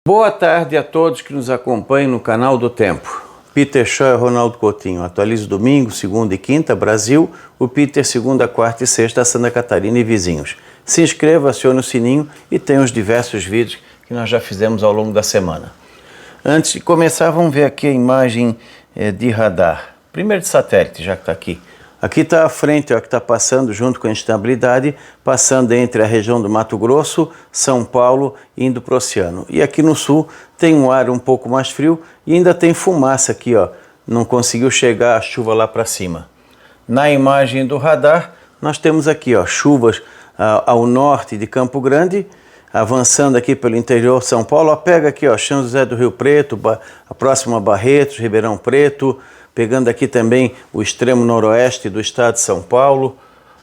Boa tarde a todos que nos acompanham no canal do Tempo. Peter Shaw e Ronaldo Coutinho. Atualizo domingo, segunda e quinta, Brasil. O Peter, segunda, quarta e sexta, Santa Catarina e vizinhos. Se inscreva, acione o sininho e tem os diversos vídeos que nós já fizemos ao longo da semana. Antes de começar, vamos ver aqui a imagem de radar. Primeiro de satélite, já que está aqui. Aqui está a frente, ó, que está passando junto com a instabilidade, passando entre a região do Mato Grosso, São Paulo, indo para o oceano. E aqui no sul tem um ar um pouco mais frio e ainda tem fumaça aqui, ó. Não conseguiu chegar a chuva lá para cima. Na imagem do radar, nós temos aqui, ó, chuvas ao norte de Campo Grande, avançando aqui pelo interior de São Paulo. Ó, pega aqui, ó, São José do Rio Preto, a próxima Barretos, Ribeirão Preto, pegando aqui também o extremo noroeste do estado de São Paulo.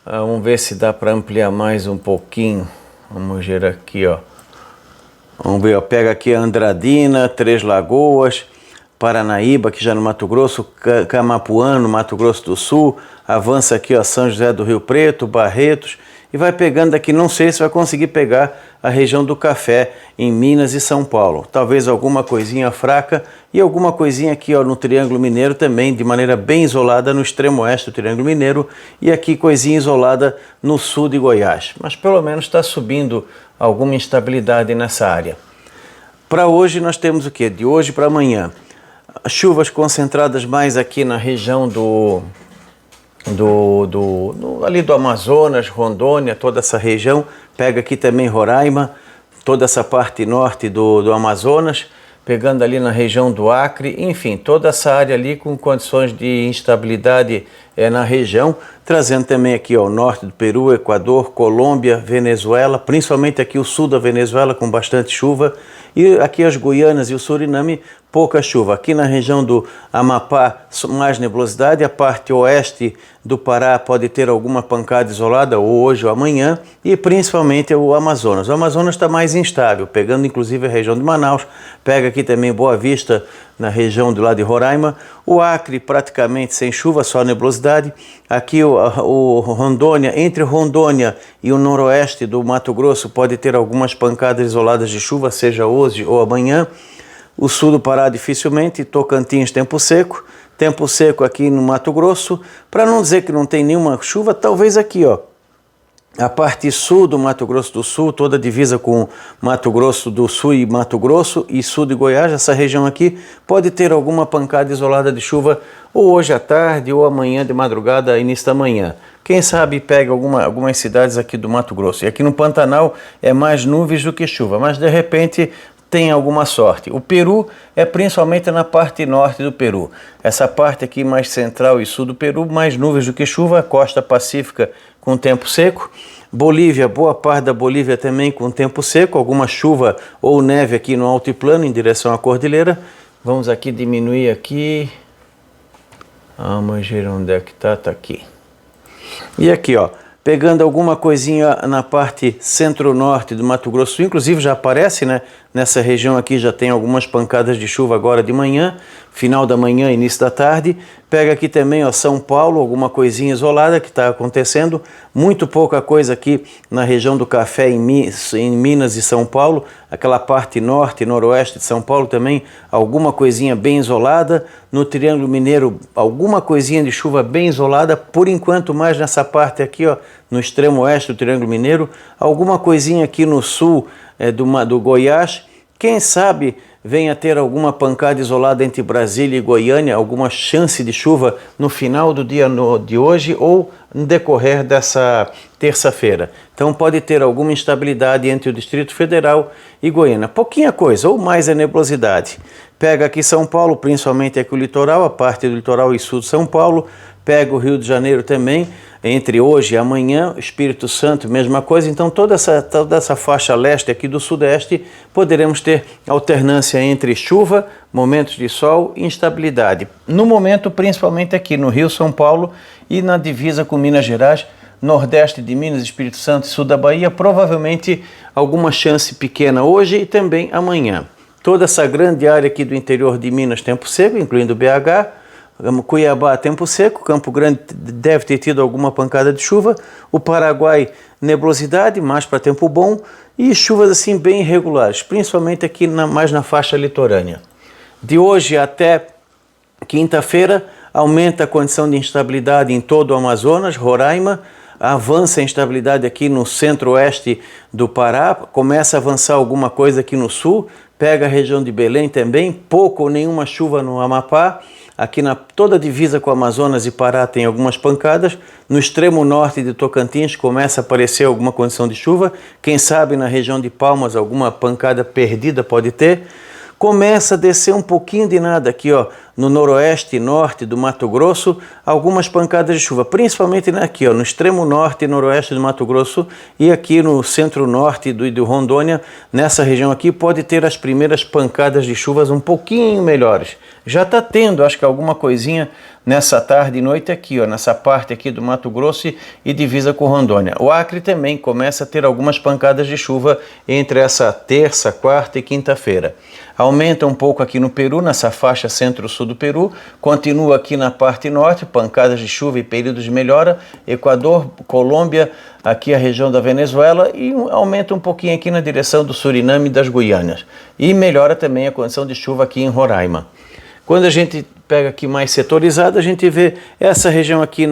Vamos ver se dá para ampliar mais um pouquinho. Vamos ver aqui, ó. Vamos ver, ó, pega aqui Andradina, Três Lagoas, Paranaíba, aqui já no Mato Grosso, Camapuã, no Mato Grosso do Sul. Avança aqui, ó, São José do Rio Preto, Barretos. E vai pegando aqui, não sei se vai conseguir pegar a região do Café, em Minas e São Paulo. Talvez alguma coisinha fraca e alguma coisinha aqui, ó, no Triângulo Mineiro também, de maneira bem isolada no extremo oeste do Triângulo Mineiro. E aqui coisinha isolada no sul de Goiás. Mas pelo menos está subindo alguma instabilidade nessa área. Para hoje nós temos o quê? De hoje para amanhã. Chuvas concentradas mais aqui na região ali do Amazonas, Rondônia, toda essa região. Pega aqui também Roraima, toda essa parte norte do Amazonas, pegando ali na região do Acre, enfim, toda essa área ali com condições de instabilidade na região, trazendo também aqui, ó, o norte do Peru, Equador, Colômbia, Venezuela, principalmente aqui o sul da Venezuela com bastante chuva, e aqui as Guianas e o Suriname, pouca chuva. Aqui na região do Amapá, mais nebulosidade. A parte oeste do Pará pode ter alguma pancada isolada, ou hoje ou amanhã, e principalmente o Amazonas. O Amazonas está mais instável, pegando inclusive a região de Manaus, pega aqui também Boa Vista, na região do lado de Roraima. O Acre praticamente sem chuva, só nebulosidade. Aqui o Rondônia, entre Rondônia e o noroeste do Mato Grosso, pode ter algumas pancadas isoladas de chuva, seja hoje ou amanhã. O sul do Pará dificilmente, Tocantins tempo seco aqui no Mato Grosso. Para não dizer que não tem nenhuma chuva, talvez aqui, ó, a parte sul do Mato Grosso do Sul, toda a divisa com Mato Grosso do Sul e Mato Grosso e sul de Goiás, essa região aqui pode ter alguma pancada isolada de chuva ou hoje à tarde ou amanhã de madrugada, início da manhã. Quem sabe pega algumas cidades aqui do Mato Grosso. E aqui no Pantanal é mais nuvens do que chuva, mas de repente tem alguma sorte. O Peru é principalmente na parte norte do Peru. Essa parte aqui mais central e sul do Peru, mais nuvens do que chuva. A costa pacífica com tempo seco. Bolívia, boa parte da Bolívia também com tempo seco. Alguma chuva ou neve aqui no altiplano em direção à cordilheira. Vamos aqui diminuir aqui. Vamos ver onde é que está aqui. E aqui, ó, pegando alguma coisinha na parte centro-norte do Mato Grosso, inclusive já aparece, né? Nessa região aqui já tem algumas pancadas de chuva agora de manhã, final da manhã, início da tarde. Pega aqui também, ó, São Paulo, alguma coisinha isolada que está acontecendo. Muito pouca coisa aqui na região do Café em Minas e São Paulo. Aquela parte norte e noroeste de São Paulo também, alguma coisinha bem isolada. No Triângulo Mineiro, alguma coisinha de chuva bem isolada. Por enquanto, mais nessa parte aqui, ó, no extremo oeste do Triângulo Mineiro. Alguma coisinha aqui no sul do Goiás. Quem sabe venha a ter alguma pancada isolada entre Brasília e Goiânia, alguma chance de chuva no final do dia de hoje ou no decorrer dessa terça-feira. Então pode ter alguma instabilidade entre o Distrito Federal e Goiânia. Pouquinha coisa, ou mais a nebulosidade. Pega aqui São Paulo, principalmente aqui o litoral, a parte do litoral e sul de São Paulo. Pega o Rio de Janeiro também, entre hoje e amanhã, Espírito Santo, mesma coisa. Então toda essa faixa leste aqui do sudeste, poderemos ter alternância entre chuva, momentos de sol e instabilidade. No momento, principalmente aqui no Rio, São Paulo e na divisa com Minas Gerais, nordeste de Minas, Espírito Santo e sul da Bahia, provavelmente alguma chance pequena hoje e também amanhã. Toda essa grande área aqui do interior de Minas, tempo seco, incluindo BH, Cuiabá, tempo seco. Campo Grande deve ter tido alguma pancada de chuva. O Paraguai, nebulosidade, mais para tempo bom. E chuvas assim bem irregulares, principalmente aqui mais na faixa litorânea. De hoje até quinta-feira, aumenta a condição de instabilidade em todo o Amazonas, Roraima. Avança a instabilidade aqui no centro-oeste do Pará. Começa a avançar alguma coisa aqui no sul. Pega a região de Belém também. Pouco ou nenhuma chuva no Amapá. Aqui toda a divisa com o Amazonas e Pará tem algumas pancadas. No extremo norte de Tocantins começa a aparecer alguma condição de chuva. Quem sabe na região de Palmas alguma pancada perdida pode ter. Começa a descer um pouquinho de nada aqui, ó, no noroeste e norte do Mato Grosso, algumas pancadas de chuva, principalmente aqui, ó, no extremo norte e noroeste do Mato Grosso e aqui no centro-norte do Rondônia, nessa região aqui, pode ter as primeiras pancadas de chuvas um pouquinho melhores. Já está tendo, acho que alguma coisinha nessa tarde e noite aqui, ó, nessa parte aqui do Mato Grosso e divisa com Rondônia. O Acre também começa a ter algumas pancadas de chuva entre essa terça, quarta e quinta-feira. Aumenta um pouco aqui no Peru, nessa faixa centro-sul do Peru, continua aqui na parte norte, pancadas de chuva e períodos de melhora, Equador, Colômbia, aqui a região da Venezuela e aumenta um pouquinho aqui na direção do Suriname e das Guianas. E melhora também a condição de chuva aqui em Roraima. Quando a gente pega aqui mais setorizado, a gente vê essa região aqui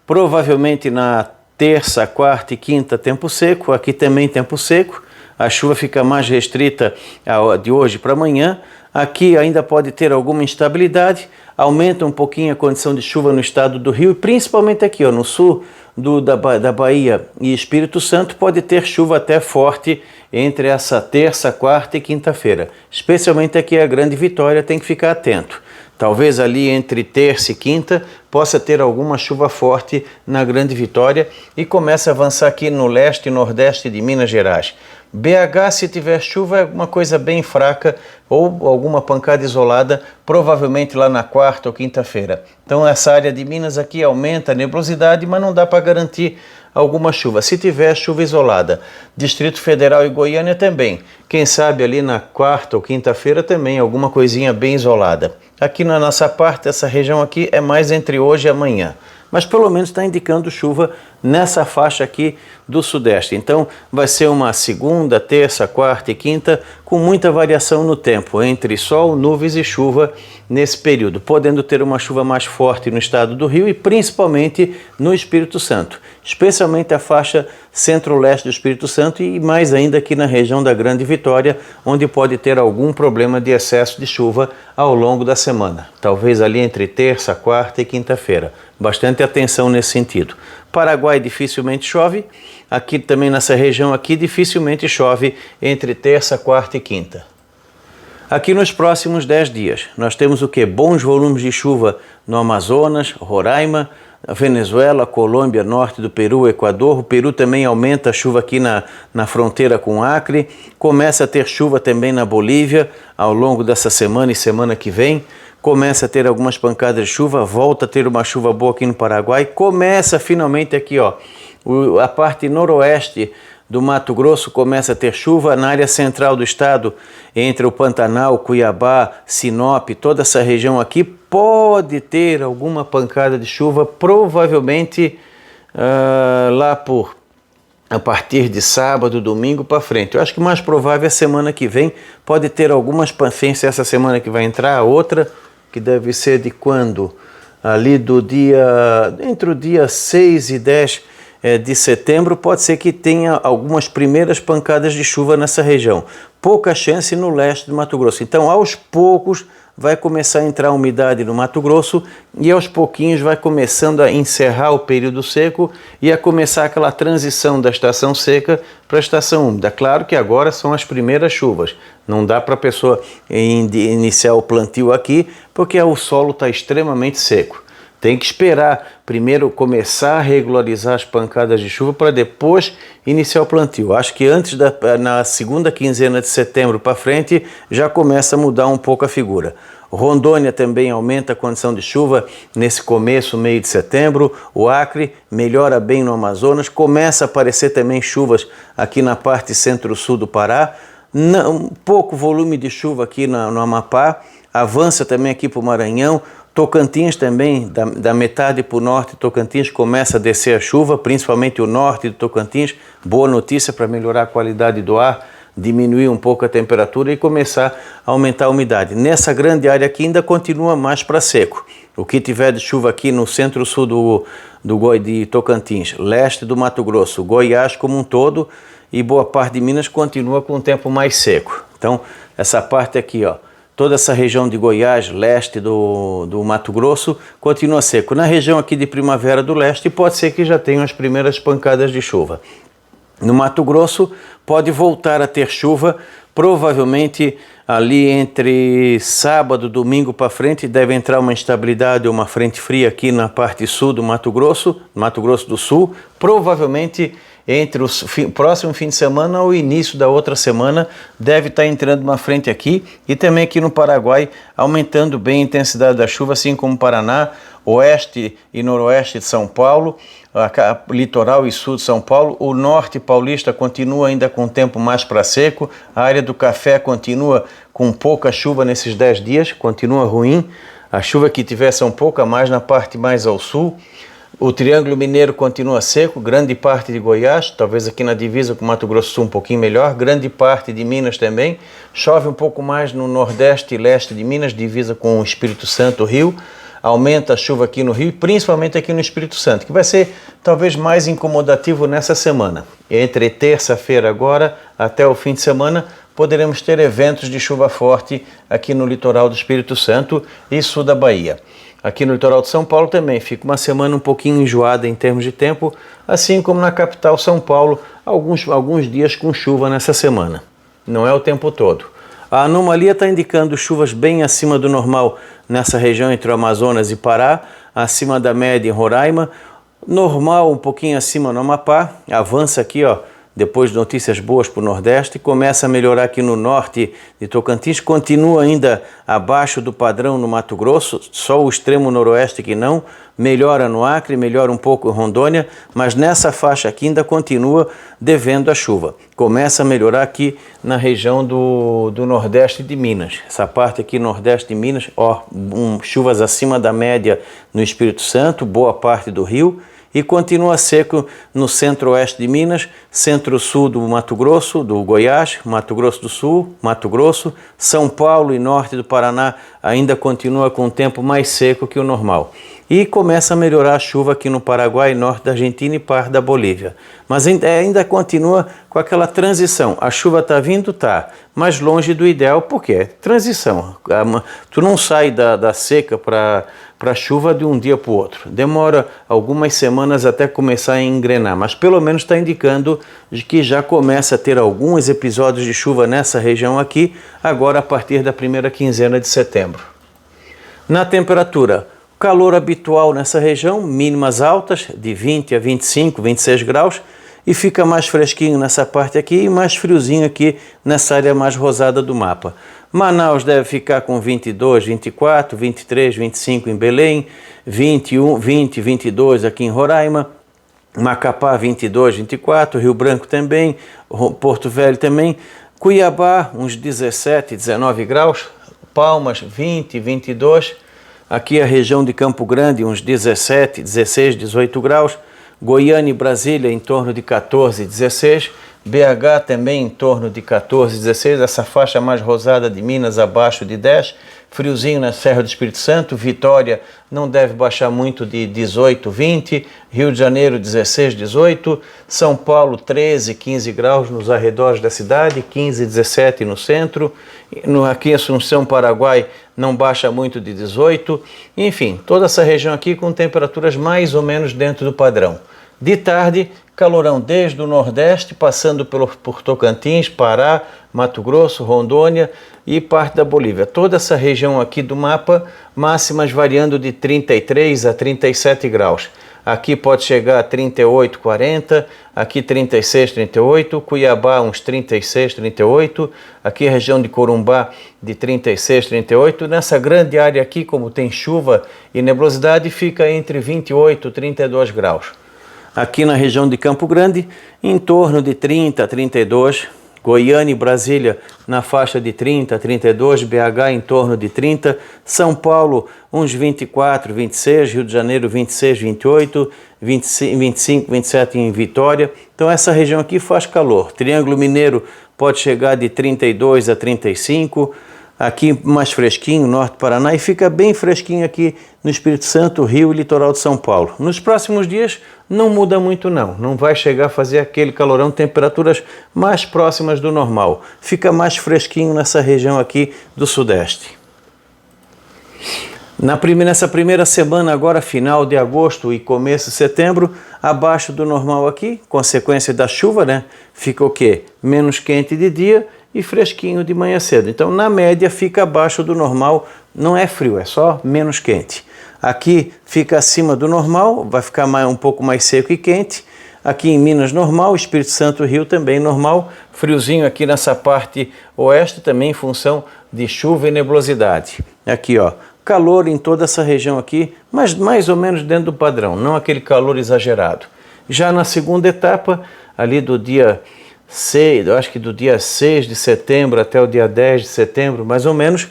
provavelmente na terça, quarta e quinta tempo seco, aqui também tempo seco. A chuva fica mais restrita de hoje para amanhã. Aqui ainda pode ter alguma instabilidade, aumenta um pouquinho a condição de chuva no estado do Rio, e principalmente aqui, ó, no sul da Bahia e Espírito Santo, pode ter chuva até forte entre essa terça, quarta e quinta-feira. Especialmente aqui a Grande Vitória, tem que ficar atento. Talvez ali entre terça e quinta possa ter alguma chuva forte na Grande Vitória e comece a avançar aqui no leste e nordeste de Minas Gerais. BH, se tiver chuva, é uma coisa bem fraca ou alguma pancada isolada, provavelmente lá na quarta ou quinta-feira. Então essa área de Minas aqui aumenta a nebulosidade, mas não dá para garantir alguma chuva. Se tiver chuva isolada, Distrito Federal e Goiânia também. Quem sabe ali na quarta ou quinta-feira também alguma coisinha bem isolada. Aqui na nossa parte, essa região aqui é mais entre hoje e amanhã. Mas pelo menos está indicando chuva nessa faixa aqui do sudeste. Então vai ser uma segunda, terça, quarta e quinta com muita variação no tempo, entre sol, nuvens e chuva nesse período, podendo ter uma chuva mais forte no estado do Rio e principalmente no Espírito Santo, especialmente a faixa centro-leste do Espírito Santo e mais ainda aqui na região da Grande Vitória, onde pode ter algum problema de excesso de chuva ao longo da semana, talvez ali entre terça, quarta e quinta-feira. Bastante atenção nesse sentido. Paraguai dificilmente chove, aqui também nessa região aqui dificilmente chove entre terça, quarta e quinta. Aqui nos próximos 10 dias, nós temos o que? Bons volumes de chuva no Amazonas, Roraima, Venezuela, Colômbia, norte do Peru, Equador. O Peru também aumenta a chuva aqui na fronteira com o Acre. Começa a ter chuva também na Bolívia ao longo dessa semana e semana que vem. Começa a ter algumas pancadas de chuva, volta a ter uma chuva boa aqui no Paraguai. Começa finalmente aqui, ó, a parte noroeste do Mato Grosso começa a ter chuva, na área central do estado, entre o Pantanal, Cuiabá, Sinop, toda essa região aqui, pode ter alguma pancada de chuva, provavelmente lá a partir de sábado, domingo para frente. Eu acho que o mais provável é a semana que vem, pode ter algumas pancadas, essa semana que vai entrar, a outra, que deve ser de quando? Ali entre o dia 6 e 10 de setembro, pode ser que tenha algumas primeiras pancadas de chuva nessa região. Pouca chance no leste do Mato Grosso. Então, aos poucos, vai começar a entrar umidade no Mato Grosso e aos pouquinhos vai começando a encerrar o período seco e a começar aquela transição da estação seca para a estação úmida. Claro que agora são as primeiras chuvas. Não dá para a pessoa iniciar o plantio aqui porque o solo está extremamente seco. Tem que esperar primeiro começar a regularizar as pancadas de chuva para depois iniciar o plantio. Acho que na segunda quinzena de setembro para frente já começa a mudar um pouco a figura. Rondônia também aumenta a condição de chuva nesse começo, meio de setembro. O Acre melhora bem no Amazonas. Começa a aparecer também chuvas aqui na parte centro-sul do Pará. Pouco volume de chuva aqui no Amapá. Avança também aqui para o Maranhão, Tocantins também, da metade para o norte, Tocantins começa a descer a chuva, principalmente o norte do Tocantins. Boa notícia para melhorar a qualidade do ar, diminuir um pouco a temperatura e começar a aumentar a umidade. Nessa grande área aqui ainda continua mais para seco. O que tiver de chuva aqui no centro-sul de Tocantins, leste do Mato Grosso, Goiás como um todo e boa parte de Minas continua com o tempo mais seco. Então, essa parte aqui, ó, toda essa região de Goiás, leste do Mato Grosso, continua seco. Na região aqui de Primavera do Leste, pode ser que já tenham as primeiras pancadas de chuva. No Mato Grosso, pode voltar a ter chuva, provavelmente ali entre sábado, domingo para frente, deve entrar uma instabilidade, uma frente fria aqui na parte sul do Mato Grosso do Sul, provavelmente entre o próximo fim de semana ou início da outra semana, deve estar entrando uma frente aqui e também aqui no Paraguai, aumentando bem a intensidade da chuva, assim como Paraná, oeste e noroeste de São Paulo, litoral e sul de São Paulo. O norte paulista continua ainda com o tempo mais para seco, a área do café continua com pouca chuva nesses 10 dias, continua ruim, a chuva que tiver são pouca, mais na parte mais ao sul. O Triângulo Mineiro continua seco, grande parte de Goiás, talvez aqui na divisa com Mato Grosso do Sul um pouquinho melhor, grande parte de Minas também. Chove um pouco mais no nordeste e leste de Minas, divisa com o Espírito Santo, Rio. Aumenta a chuva aqui no Rio, principalmente aqui no Espírito Santo, que vai ser talvez mais incomodativo nessa semana. Entre terça-feira agora até o fim de semana, poderemos ter eventos de chuva forte aqui no litoral do Espírito Santo e sul da Bahia. Aqui no litoral de São Paulo também fica uma semana um pouquinho enjoada em termos de tempo, assim como na capital São Paulo, alguns dias com chuva nessa semana. Não é o tempo todo. A anomalia está indicando chuvas bem acima do normal nessa região entre o Amazonas e Pará, acima da média em Roraima, normal um pouquinho acima no Amapá, avança aqui, ó, depois de notícias boas para o Nordeste, começa a melhorar aqui no norte de Tocantins, continua ainda abaixo do padrão no Mato Grosso, só o extremo noroeste que não, melhora no Acre, melhora um pouco em Rondônia, mas nessa faixa aqui ainda continua devendo a chuva. Começa a melhorar aqui na região do Nordeste de Minas, essa parte aqui Nordeste de Minas, ó, chuvas acima da média no Espírito Santo, boa parte do Rio, e continua seco no centro-oeste de Minas, centro-sul do Mato Grosso, do Goiás, Mato Grosso do Sul, Mato Grosso, São Paulo e norte do Paraná ainda continua com um tempo mais seco que o normal. E começa a melhorar a chuva aqui no Paraguai, norte da Argentina e parte da Bolívia. Mas ainda continua com aquela transição. A chuva está vindo, tá, mas longe do ideal, porque é transição. Tu não sai da seca para a chuva de um dia para o outro. Demora algumas semanas até começar a engrenar, mas pelo menos está indicando que já começa a ter alguns episódios de chuva nessa região aqui, agora a partir da primeira quinzena de setembro. Na temperatura, calor habitual nessa região, mínimas altas de 20 a 25, 26 graus, e fica mais fresquinho nessa parte aqui e mais friozinho aqui nessa área mais rosada do mapa. Manaus deve ficar com 22, 24, 23, 25 em Belém, 21, 20, 22 aqui em Roraima, Macapá 22, 24, Rio Branco também, Porto Velho também, Cuiabá uns 17, 19 graus, Palmas 20, 22, aqui a região de Campo Grande uns 17, 16, 18 graus, Goiânia e Brasília em torno de 14, 16, BH também em torno de 14, 16, essa faixa mais rosada de Minas abaixo de 10, friozinho na Serra do Espírito Santo, Vitória não deve baixar muito de 18, 20, Rio de Janeiro 16, 18, São Paulo 13, 15 graus nos arredores da cidade, 15, 17 no centro, aqui em Assunção, Paraguai não baixa muito de 18, enfim, toda essa região aqui com temperaturas mais ou menos dentro do padrão. De tarde, calorão desde o Nordeste, passando por Tocantins, Pará, Mato Grosso, Rondônia e parte da Bolívia. Toda essa região aqui do mapa, máximas variando de 33 a 37 graus. Aqui pode chegar a 38, 40, aqui 36, 38, Cuiabá uns 36, 38, aqui a região de Corumbá de 36, 38. Nessa grande área aqui, como tem chuva e nebulosidade, fica entre 28 e 32 graus. Aqui na região de Campo Grande, em torno de 30 a 32, Goiânia e Brasília na faixa de 30, 32, BH em torno de 30, São Paulo uns 24, 26, Rio de Janeiro 26, 28, 25, 27 em Vitória. Então essa região aqui faz calor. Triângulo Mineiro pode chegar de 32 a 35, aqui mais fresquinho, Norte Paraná, e fica bem fresquinho aqui no Espírito Santo, Rio e litoral de São Paulo. Nos próximos dias não muda muito não vai chegar a fazer aquele calorão, temperaturas mais próximas do normal. Fica mais fresquinho nessa região aqui do Sudeste. Nessa primeira semana agora, final de agosto e começo de setembro, abaixo do normal aqui, consequência da chuva, né? Fica o quê? Menos quente de dia e fresquinho de manhã cedo. Então, na média, fica abaixo do normal, não é frio, é só menos quente. Aqui fica acima do normal, vai ficar um pouco mais seco e quente. Aqui em Minas normal, Espírito Santo, Rio também normal, friozinho aqui nessa parte oeste também em função de chuva e nebulosidade. Aqui ó, calor em toda essa região aqui, mas mais ou menos dentro do padrão, não aquele calor exagerado. Já na segunda etapa, ali do dia 6, eu acho que do dia 6 de setembro até o dia 10 de setembro, mais ou menos,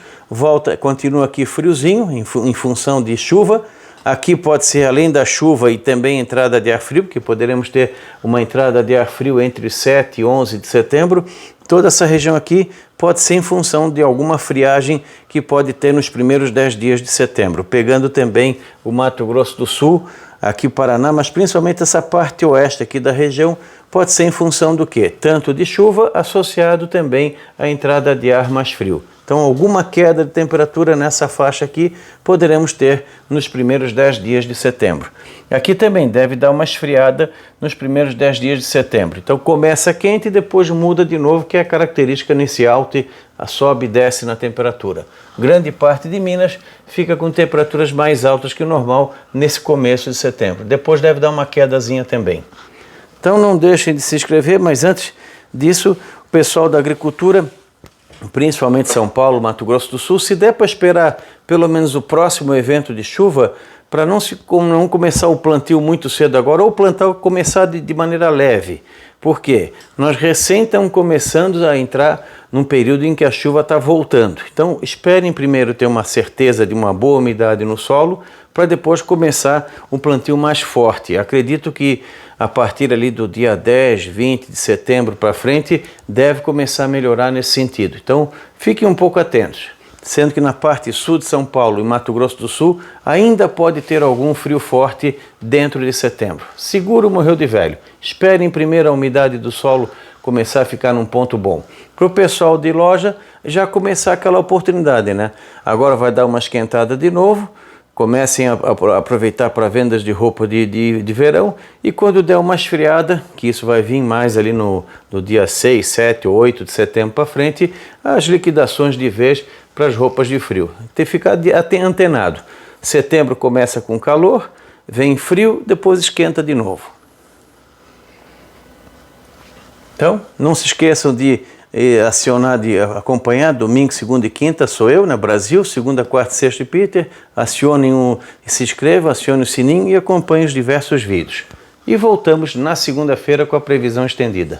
continua aqui friozinho em função de chuva. Aqui pode ser além da chuva e também entrada de ar frio, porque poderemos ter uma entrada de ar frio entre 7 e 11 de setembro. Toda essa região aqui pode ser em função de alguma friagem que pode ter nos primeiros 10 dias de setembro, pegando também o Mato Grosso do Sul, aqui o Paraná, mas principalmente essa parte oeste aqui da região pode ser em função do quê? Tanto de chuva associado também à entrada de ar mais frio. Então, alguma queda de temperatura nessa faixa aqui poderemos ter nos primeiros 10 dias de setembro. Aqui também deve dar uma esfriada nos primeiros 10 dias de setembro. Então, começa quente e depois muda de novo, que é a característica nesse alto, sobe e desce na temperatura. Grande parte de Minas fica com temperaturas mais altas que o normal nesse começo de setembro. Depois deve dar uma quedazinha também. Então, não deixem de se inscrever, mas antes disso, o pessoal da agricultura, principalmente São Paulo, Mato Grosso do Sul, se der para esperar pelo menos o próximo evento de chuva, para não começar o plantio muito cedo agora, ou começar de maneira leve. Por quê? Nós recém estamos começando a entrar num período em que a chuva está voltando. Então, esperem primeiro ter uma certeza de uma boa umidade no solo, para depois começar um plantio mais forte. Acredito que a partir ali do dia 10, 20 de setembro para frente, deve começar a melhorar nesse sentido. Então, fiquem um pouco atentos. Sendo que na parte sul de São Paulo e Mato Grosso do Sul, ainda pode ter algum frio forte dentro de setembro. Seguro morreu de velho. Esperem primeiro a umidade do solo começar a ficar num ponto bom. Para o pessoal de loja, já começar aquela oportunidade, né? Agora vai dar uma esquentada de novo. Comecem a aproveitar para vendas de roupa de verão, e quando der uma esfriada, que isso vai vir mais ali no dia 6, 7 ou 8 de setembro para frente, as liquidações de vez para as roupas de frio. Tem que ficar antenado. Setembro começa com calor, vem frio, depois esquenta de novo. Então, não se esqueçam de acompanhar domingo, segunda e quinta, sou eu, na Brasil, segunda, quarta e sexta, Peter. Acionem se inscrevam, acionem o sininho e acompanhem os diversos vídeos. E voltamos na segunda-feira com a previsão estendida.